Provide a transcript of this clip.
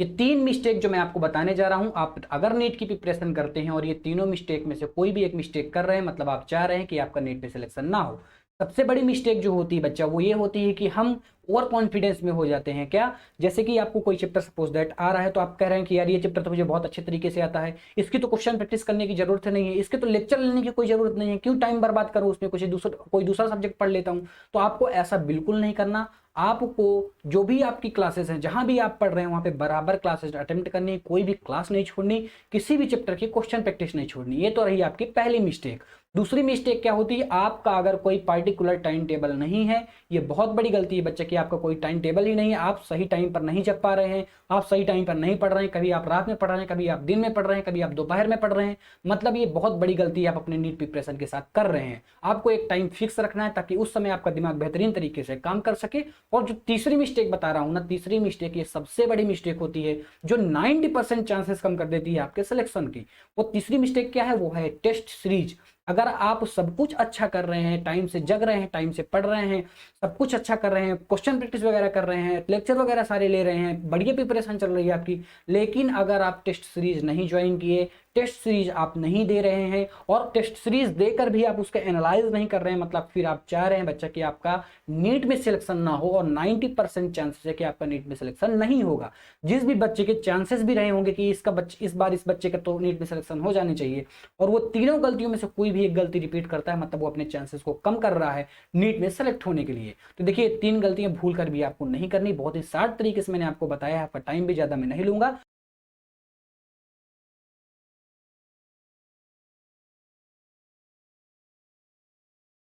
ये 3 मिस्टेक जो मैं आपको बताने जा रहा हूं, आप अगर नीट की प्रिपरेशन करते हैं और ये तीनों मिस्टेक में से कोई भी एक मिस्टेक कर रहे हैं, मतलब आप चाह रहे हैं कि आपका नीट में सिलेक्शन ना हो। सबसे बड़ी मिस्टेक जो होती है बच्चा, वो ये होती है कि हम ओवर कॉन्फिडेंस में हो जाते हैं। क्या? जैसे कि आपको कोई चैप्टर सपोज दैट आ रहा है, तो आप कह रहे हैं कि यार ये चैप्टर तो मुझे बहुत अच्छे तरीके से आता है, इसकी तो क्वेश्चन प्रैक्टिस करने की जरूरत नहीं है, इसके तो लेक्चर लेने की कोई जरूरत नहीं है, क्यों टाइम बर्बाद करूं उसमें, कुछ दूसरा कोई दूसरा सब्जेक्ट पढ़ लेता हूं। तो आपको ऐसा बिल्कुल नहीं करना। आपको जो भी आपकी क्लासेस हैं, जहां भी आप पढ़ रहे हैं, वहां पे बराबर क्लासेस अटेम्प्ट करनी, कोई भी क्लास नहीं छोड़नी, किसी भी चैप्टर की क्वेश्चन प्रैक्टिस नहीं छोड़नी। ये तो रही आपकी पहली मिस्टेक। दूसरी मिस्टेक क्या होती है? आपका अगर कोई पार्टिकुलर टाइम टेबल नहीं है, ये बहुत बड़ी गलती है बच्चे की, आपका कोई टाइम टेबल ही नहीं है, आप सही टाइम पर नहीं जग पा रहे हैं, आप सही टाइम पर नहीं पढ़ रहे हैं, कभी आप रात में पढ़ रहे हैं, कभी आप दिन में पढ़ रहे हैं, कभी आप दोपहर में पढ़ रहे हैं। मतलब ये बहुत बड़ी गलती आप अपने नीट प्रिपरेशन के साथ कर रहे हैं। आपको एक टाइम फिक्स रखना है ताकि उस समय आपका दिमाग बेहतरीन तरीके से काम कर सके। और जो तीसरी मिस्टेक बता रहा हूं ना, तीसरी मिस्टेक ये सबसे बड़ी मिस्टेक होती है, जो 90% चांसेस कम कर देती है आपके सिलेक्शन की। वो तीसरी मिस्टेक क्या है? वो है टेस्ट सीरीज। अगर आप सब कुछ अच्छा कर रहे हैं, टाइम से जग रहे हैं, टाइम से पढ़ रहे हैं, सब कुछ अच्छा कर रहे हैं, क्वेश्चन प्रैक्टिस वगैरह कर रहे हैं, लेक्चर वगैरह सारे ले रहे हैं, बढ़िया प्रिपरेशन चल रही है आपकी, लेकिन अगर आप टेस्ट सीरीज नहीं ज्वाइन किए, टेस्ट सीरीज आप नहीं दे रहे हैं, और टेस्ट सीरीज देकर भी आप उसका एनालाइज नहीं कर रहे हैं, मतलब फिर आप चाह रहे हैं बच्चा कि आपका नीट में सिलेक्शन ना हो, और 90% चांसेस है कि आपका नीट में सिलेक्शन नहीं होगा। जिस भी बच्चे के चांसेस भी रहे होंगे कि इस बार इस बच्चे का तो नीट में सिलेक्शन हो जाने चाहिए, और वो तीनों गलतियों में से कोई भी एक गलती रिपीट करता है, मतलब वो अपने चांसेस को कम कर रहा है नीट में सेलेक्ट होने के लिए। तो देखिए, 3 गलतियां भूल कर भी आपको नहीं करनी, बहुत ही शार्ट तरीके से मैंने आपको बताया है, आपका टाइम भी ज्यादा मैं नहीं लूंगा।